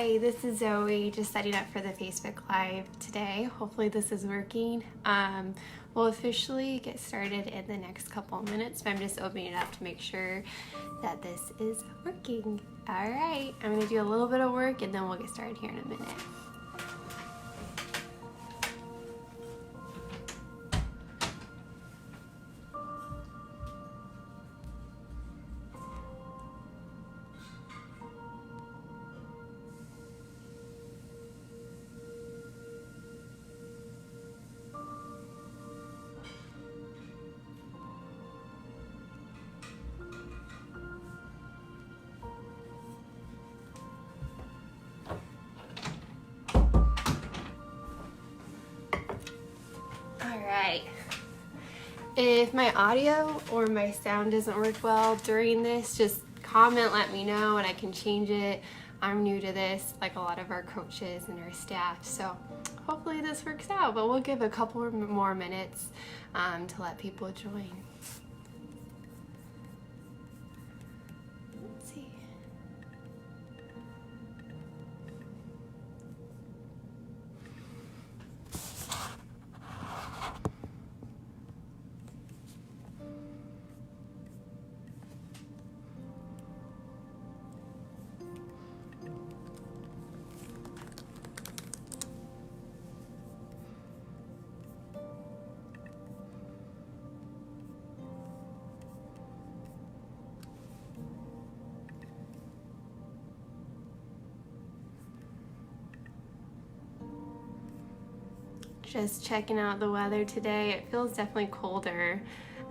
Hi, this is Zoe, just setting up for the Facebook Live today. Hopefully this is working. We'll officially get started in the next couple of minutes, but I'm just opening it up to make sure that this is working. All right, I'm gonna do a little bit of work and then we'll get started here in a minute. If my audio or my sound doesn't work well during this, just comment, let me know, and I can change it. I'm new to this, like a lot of our coaches and our staff, so hopefully this works out, but we'll give a couple more minutes to let people join. Let's see. Just checking out the weather today. It feels definitely colder.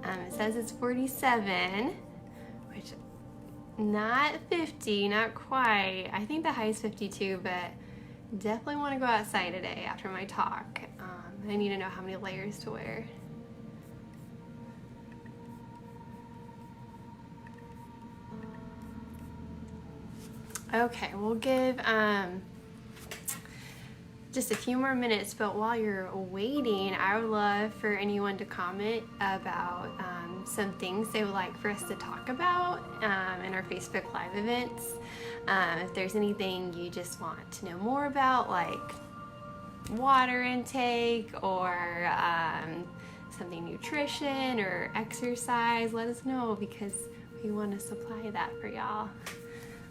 It says it's 47, which not 50, not quite. I think the high is 52, but definitely want to go outside today after my talk. I need to know how many layers to wear. Okay, we'll give just a few more minutes, but while you're waiting, I would love for anyone to comment about some things they would like for us to talk about in our Facebook Live events. If there's anything you just want to know more about, like water intake or something nutrition or exercise, let us know because we want to supply that for y'all.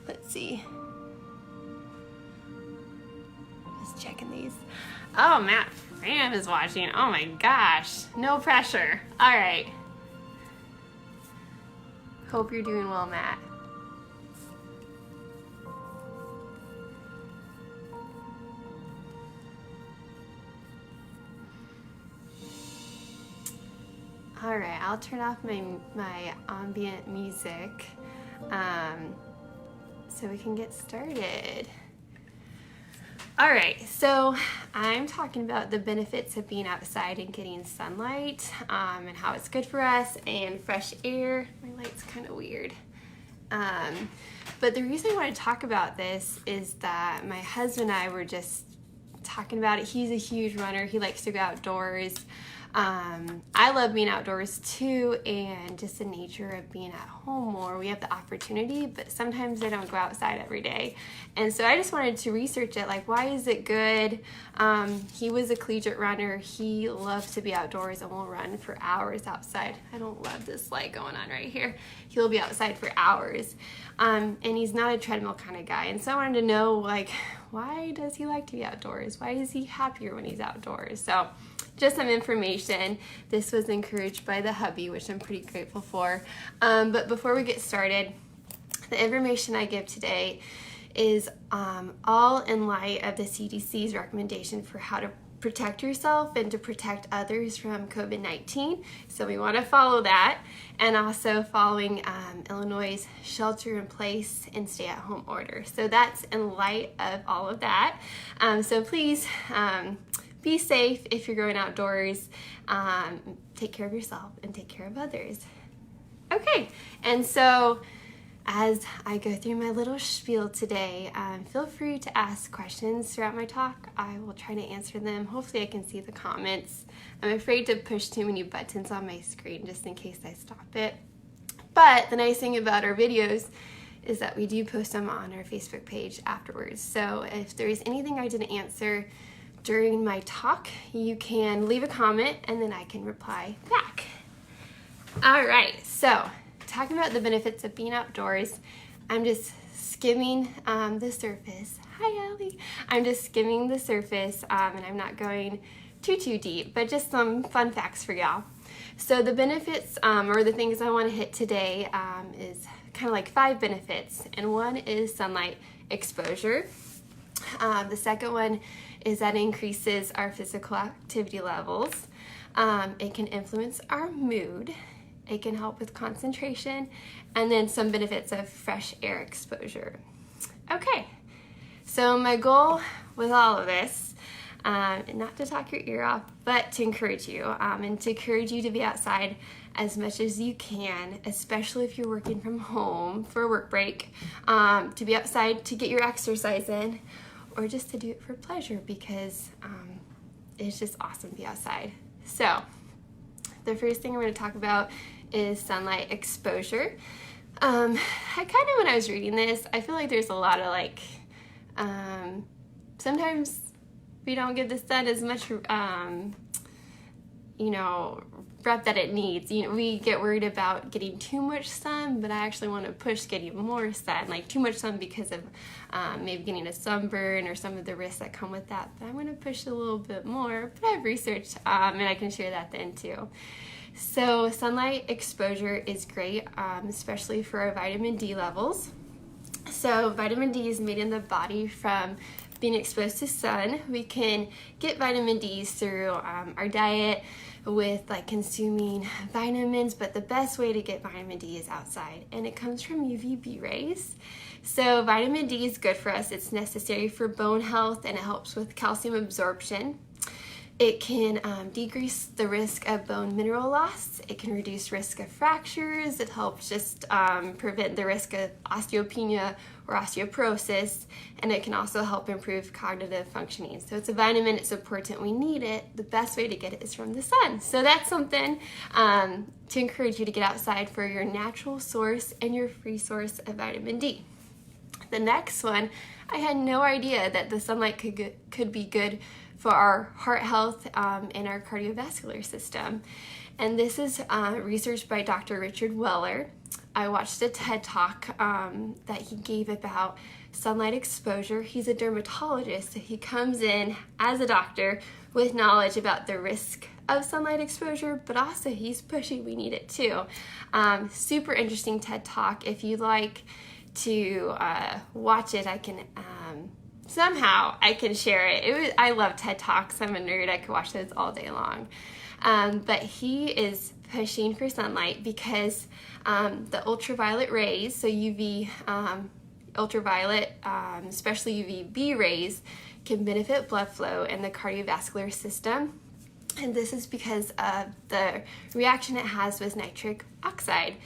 Let's see. Just checking these. Oh, Matt Fram is watching. Oh my gosh. No pressure. All right. Hope you're doing well, Matt. All right, I'll turn off my ambient music so we can get started. All right, so I'm talking about the benefits of being outside and getting sunlight and how it's good for us and fresh air. My light's kind of weird. But the reason I want to talk about this is that my husband and I were just talking about it. He's a huge runner. He likes to go outdoors. I love being outdoors too, and just the nature of being at home more. We have the opportunity, but sometimes I don't go outside every day. And so I just wanted to research it, like why is it good? He was a collegiate runner. He loves to be outdoors and will run for hours outside. I don't love this light going on right here. He'll be outside for hours. And he's not a treadmill kind of guy. And so I wanted to know, like, why does he like to be outdoors? Why is he happier when he's outdoors? So just some information. This was encouraged by the hubby, which I'm pretty grateful for. But before we get started, the information I give today is all in light of the CDC's recommendation for how to protect yourself and to protect others from COVID-19. So we want to follow that, and also following Illinois' shelter in place and stay at home order. So that's in light of all of that. So please, be safe if you're going outdoors. Take care of yourself and take care of others. Okay, and so as I go through my little spiel today, feel free to ask questions throughout my talk. I will try to answer them. Hopefully I can see the comments. I'm afraid to push too many buttons on my screen just in case I stop it. But the nice thing about our videos is that we do post them on our Facebook page afterwards. So if there's anything I didn't answer during my talk, you can leave a comment and then I can reply back. All right, so talking about the benefits of being outdoors, I'm just skimming the surface. Hi, Allie. I'm just skimming the surface and I'm not going too deep, but just some fun facts for y'all. So the benefits or the things I want to hit today is kind of like 5 benefits, and one is sunlight exposure. The second one is that it increases our physical activity levels. It can influence our mood. It can help with concentration, and then some benefits of fresh air exposure. Okay, so my goal with all of this, not to talk your ear off, but to encourage you, and to encourage you to be outside as much as you can, especially if you're working from home for a work break, to be outside to get your exercise in, or just to do it for pleasure because it's just awesome to be outside. So the first thing I'm going to talk about is sunlight exposure. I kind of, when I was reading this, I feel like there's a lot of like, sometimes we don't get the sun as much, rep that it needs. We get worried about getting too much sun, but I actually want to push getting more sun, like too much sun because of maybe getting a sunburn or some of the risks that come with that. But I'm going to push a little bit more, but I've researched and I can share that then too. So sunlight exposure is great, especially for our vitamin D levels. So vitamin D is made in the body from being exposed to sun. We can get vitamin D through our diet with like consuming vitamins, but the best way to get vitamin D is outside, and it comes from UVB rays. So vitamin D is good for us. It's necessary for bone health, and it helps with calcium absorption. It can decrease the risk of bone mineral loss. It can reduce risk of fractures. It helps just prevent the risk of osteopenia or osteoporosis, and it can also help improve cognitive functioning. So it's a vitamin, it's important, we need it. The best way to get it is from the sun. So that's something to encourage you to get outside for your natural source and your free source of vitamin D. The next one, I had no idea that the sunlight could be good for our heart health and our cardiovascular system. And this is research by Dr. Richard Weller. I watched a TED Talk that he gave about sunlight exposure. He's a dermatologist, so he comes in as a doctor with knowledge about the risk of sunlight exposure, but also he's pushing we need it too. Super interesting TED Talk. If you'd like to watch it, I can somehow I can share it. I love TED Talks. I'm a nerd. I could watch those all day long. But he is pushing for sunlight because the ultraviolet rays, so UV, ultraviolet, especially UVB rays, can benefit blood flow in the cardiovascular system. And this is because of the reaction it has with nitric oxide.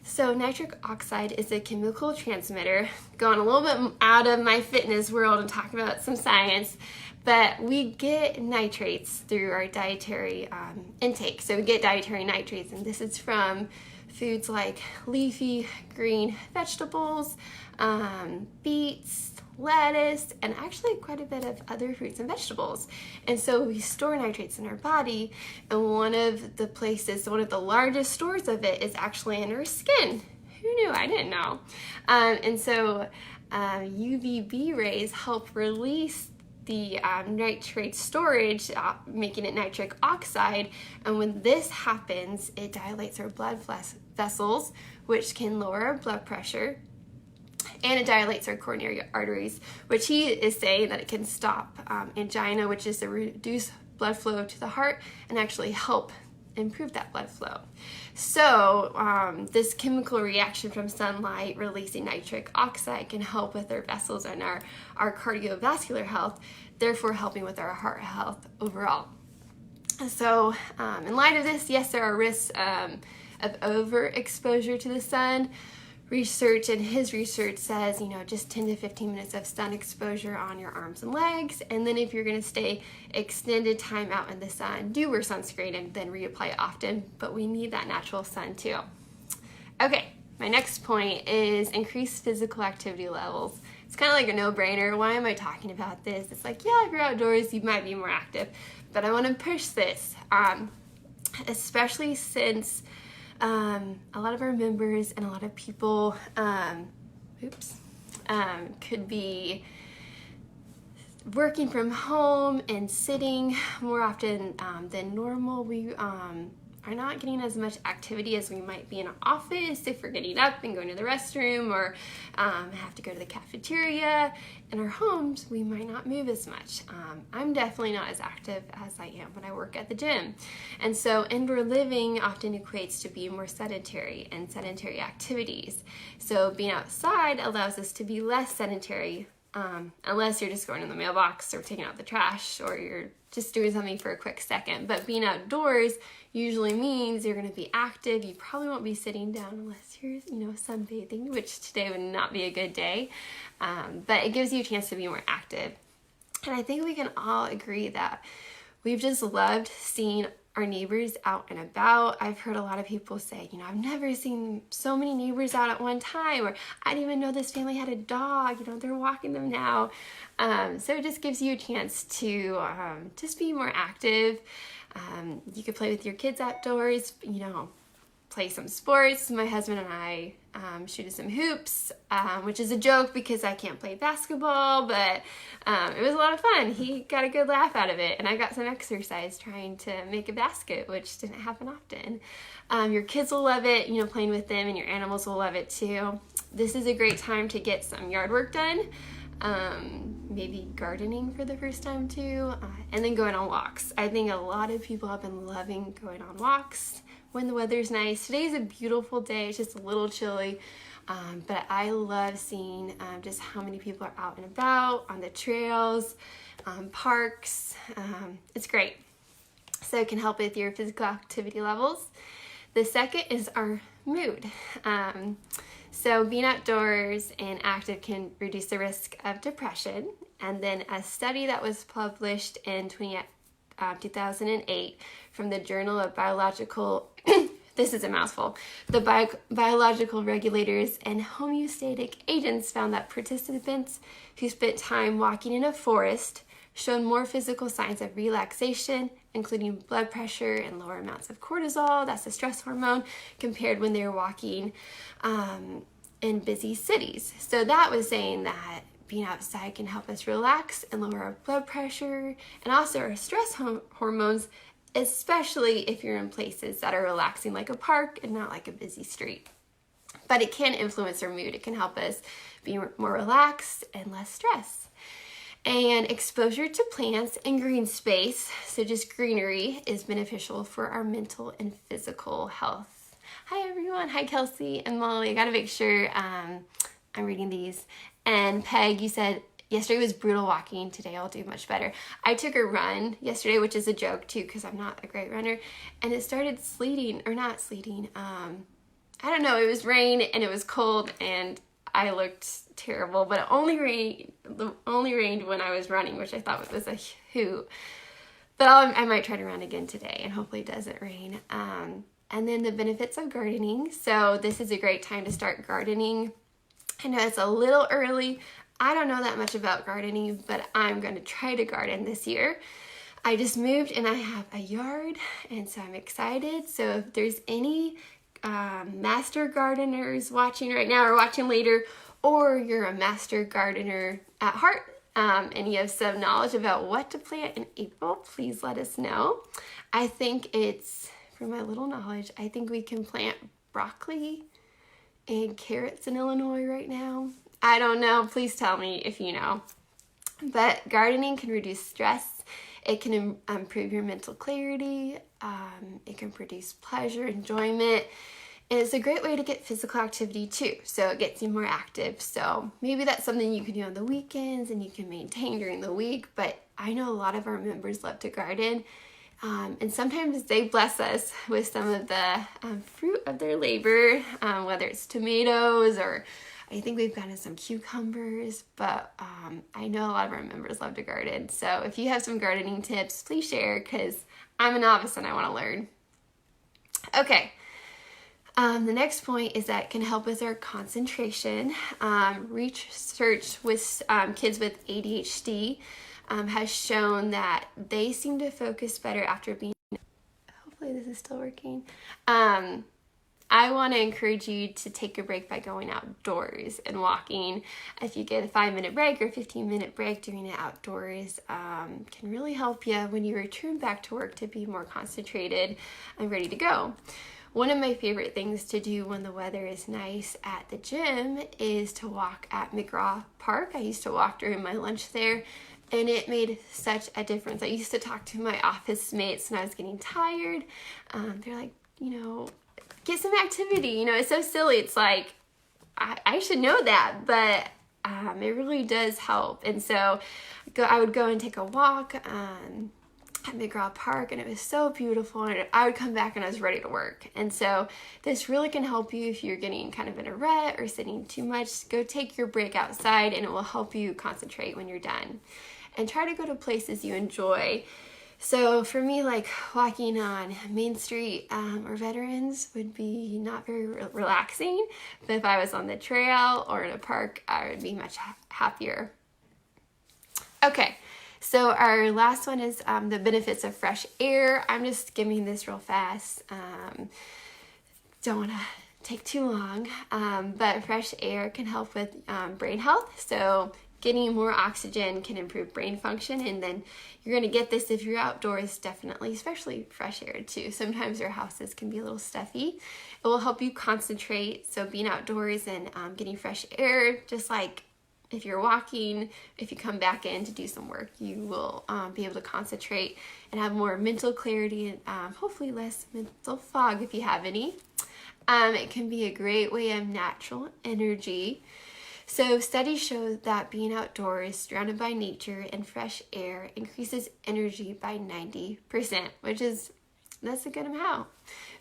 So nitric oxide is a chemical transmitter. Going a little bit out of my fitness world and talking about some science, but we get nitrates through our dietary intake. So we get dietary nitrates, and this is from foods like leafy green vegetables, beets, lettuce, and actually quite a bit of other fruits and vegetables. And so we store nitrates in our body, and one of the largest stores of it is actually in our skin. Who knew? I didn't know. And so UVB rays help release the nitrate storage, making it nitric oxide, and when this happens, it dilates our blood vessels, which can lower our blood pressure, and it dilates our coronary arteries, which he is saying that it can stop angina, which is to reduce blood flow to the heart and actually help improve that blood flow. So this chemical reaction from sunlight releasing nitric oxide can help with our vessels and our cardiovascular health, therefore helping with our heart health overall. So in light of this, yes, there are risks of overexposure to the sun. His research says, just 10 to 15 minutes of sun exposure on your arms and legs. And then if you're going to stay extended time out in the sun, do wear sunscreen and then reapply often. But we need that natural sun too. Okay, my next point is increase physical activity levels. It's kind of like a no-brainer. Why am I talking about this? It's like, yeah, if you're outdoors, you might be more active. But I want to push this, especially since a lot of our members and a lot of people could be working from home and sitting more often than normal. We are not getting as much activity as we might be in an office if we're getting up and going to the restroom, or have to go to the cafeteria. In our homes, we might not move as much. I'm definitely not as active as I am when I work at the gym. And so indoor living often equates to being more sedentary and sedentary activities. So being outside allows us to be less sedentary, unless you're just going in the mailbox or taking out the trash, or you're just doing something for a quick second. But being outdoors usually means you're going to be active. You probably won't be sitting down unless you're, sunbathing, which today would not be a good day. But it gives you a chance to be more active. And I think we can all agree that we've just loved seeing our neighbors out and about. I've heard a lot of people say, I've never seen so many neighbors out at one time, or I didn't even know this family had a dog, they're walking them now. So it just gives you a chance to just be more active. You could play with your kids outdoors, play some sports. My husband and I shooted some hoops, which is a joke because I can't play basketball, but it was a lot of fun. He got a good laugh out of it, and I got some exercise trying to make a basket, which didn't happen often. Your kids will love it, playing with them, and your animals will love it too. This is a great time to get some yard work done, maybe gardening for the first time too, and then going on walks. I think a lot of people have been loving going on walks when the weather's nice. Today's a beautiful day. It's just a little chilly, but I love seeing just how many people are out and about on the trails, parks. It's great. So it can help with your physical activity levels. The second is our mood. So being outdoors and active can reduce the risk of depression. And then a study that was published in 2008 from the Journal of Biological, this is a mouthful, the Biological Regulators and Homeostatic Agents found that participants who spent time walking in a forest showed more physical signs of relaxation, including blood pressure and lower amounts of cortisol, that's the stress hormone, compared when they were walking in busy cities. So that was saying that being outside can help us relax and lower our blood pressure and also our stress hormones, especially if you're in places that are relaxing like a park and not like a busy street. But it can influence our mood. It can help us be more relaxed and less stressed. And exposure to plants and green space, so just greenery, is beneficial for our mental and physical health. Hi everyone. Hi Kelsey and Molly. I gotta make sure I'm reading these. And Peg, you said yesterday was brutal walking. Today I'll do much better. I took a run yesterday, which is a joke too because I'm not a great runner. And it started sleeting, or not sleeting. I don't know. It was rain and it was cold and I looked terrible. But it only rained when I was running, which I thought was a hoot. But I might try to run again today and hopefully it doesn't rain. And then the benefits of gardening. So this is a great time to start gardening. I know it's a little early. I don't know that much about gardening, but I'm going to try to garden this year. I just moved and I have a yard, and so I'm excited. So if there's any master gardeners watching right now or watching later, or you're a master gardener at heart, and you have some knowledge about what to plant in April, please let us know. I think it's, from my little knowledge, I think we can plant broccoli and carrots in Illinois right now. I don't know. Please tell me if you know. But gardening can reduce stress. It can improve your mental clarity. It can produce pleasure, enjoyment. And it's a great way to get physical activity too. So it gets you more active. So maybe that's something you can do on the weekends and you can maintain during the week. But I know a lot of our members love to garden. And sometimes they bless us with some of the fruit of their labor, whether it's tomatoes or I think we've gotten some cucumbers, but I know a lot of our members love to garden. So if you have some gardening tips, please share because I'm a novice and I want to learn. Okay, The next point is that it can help with our concentration. Research with kids with ADHD has shown that they seem to focus better after being, hopefully this is still working. I want to encourage you to take a break by going outdoors and walking. If you get a 5-minute break or 15-minute break doing it outdoors, can really help you when you return back to work to be more concentrated and ready to go. One of my favorite things to do when the weather is nice at the gym is to walk at McGraw Park. I used to walk during my lunch there, and it made such a difference. I used to talk to my office mates when I was getting tired. They're like, get some activity. It's so silly. It's like, I should know that, but it really does help. And so I would go and take a walk at McGraw Park, and it was so beautiful, and I would come back and I was ready to work. And so this really can help you if you're getting kind of in a rut or sitting too much. Go take your break outside, and it will help you concentrate when you're done. And try to go to places you enjoy. So for me, like walking on Main Street or Veterans would be not very relaxing, but if I was on the trail or in a park, I would be much happier. Okay. So our last one is the benefits of fresh air. I'm just skimming this real fast. Don't want to take too long, but fresh air can help with brain health. So getting more oxygen can improve brain function, and then you're going to get this if you're outdoors, definitely, especially fresh air too. Sometimes your houses can be a little stuffy. It will help you concentrate. So being outdoors and getting fresh air, just like if you're walking, if you come back in to do some work, you will be able to concentrate and have more mental clarity and hopefully less mental fog if you have any. It can be a great way of natural energy. So studies show that being outdoors, surrounded by nature and fresh air, increases energy by 90%, that's a good amount.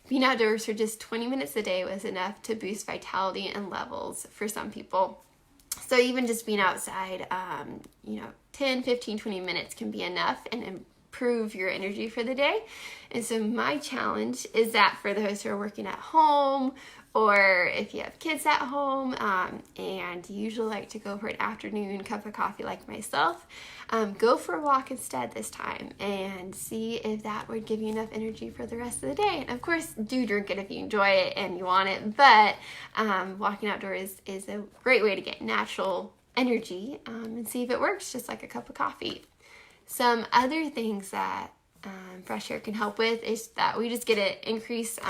Being outdoors for just 20 minutes a day was enough to boost vitality and levels for some people. So even just being outside, 10, 15, 20 minutes can be enough and improve your energy for the day. And so my challenge is that for those who are working at home, or if you have kids at home and you usually like to go for an afternoon cup of coffee like myself, go for a walk instead this time and see if that would give you enough energy for the rest of the day. And of course, do drink it if you enjoy it and you want it, but walking outdoors is a great way to get natural energy and see if it works, just like a cup of coffee. Some other things that fresh air can help with is that we just get an increased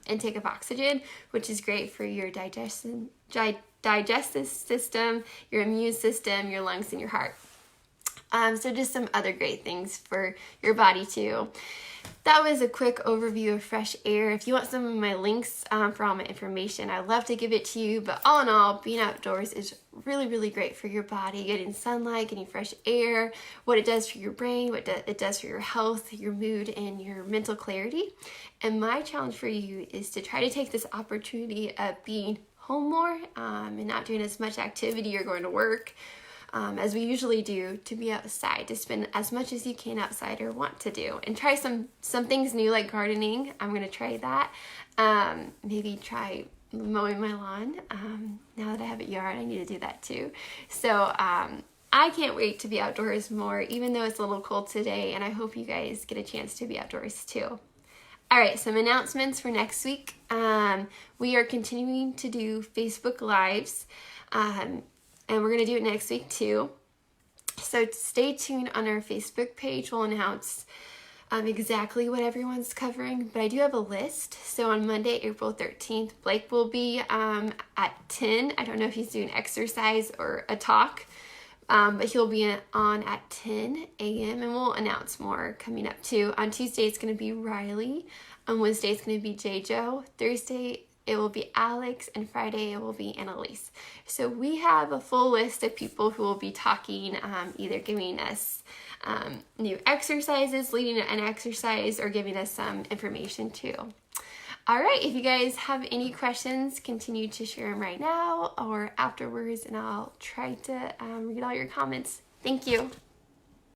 intake of oxygen, which is great for your digestive system, your immune system, your lungs, and your heart. So just some other great things for your body too. That was a quick overview of fresh air. If you want some of my links for all my information, I'd love to give it to you. But all in all, being outdoors is really, really great for your body. Getting sunlight, getting fresh air, what it does for your brain, what it does for your health, your mood, and your mental clarity. And my challenge for you is to try to take this opportunity of being home more and not doing as much activity or going to work as we usually do, to be outside, to spend as much as you can outside or want to do, and try some things new like gardening. I'm going to try that. Maybe try mowing my lawn. Now that I have a yard, I need to do that too. So I can't wait to be outdoors more, even though it's a little cold today, and I hope you guys get a chance to be outdoors too. All right, some announcements for next week. We are continuing to do Facebook Lives. And we're going to do it next week too. So stay tuned on our Facebook page. We'll announce exactly what everyone's covering. But I do have a list. So on Monday, April 13th, Blake will be at 10. I don't know if he's doing exercise or a talk. But he'll be on at 10 a.m. and we'll announce more coming up too. On Tuesday, it's going to be Riley. On Wednesday, it's going to be J-Jo. Thursday, it will be Alex, and Friday it will be Annalise. So we have a full list of people who will be talking, either giving us new exercises, leading an exercise, or giving us some information too. All right, if you guys have any questions, continue to share them right now or afterwards, and I'll try to read all your comments. Thank you.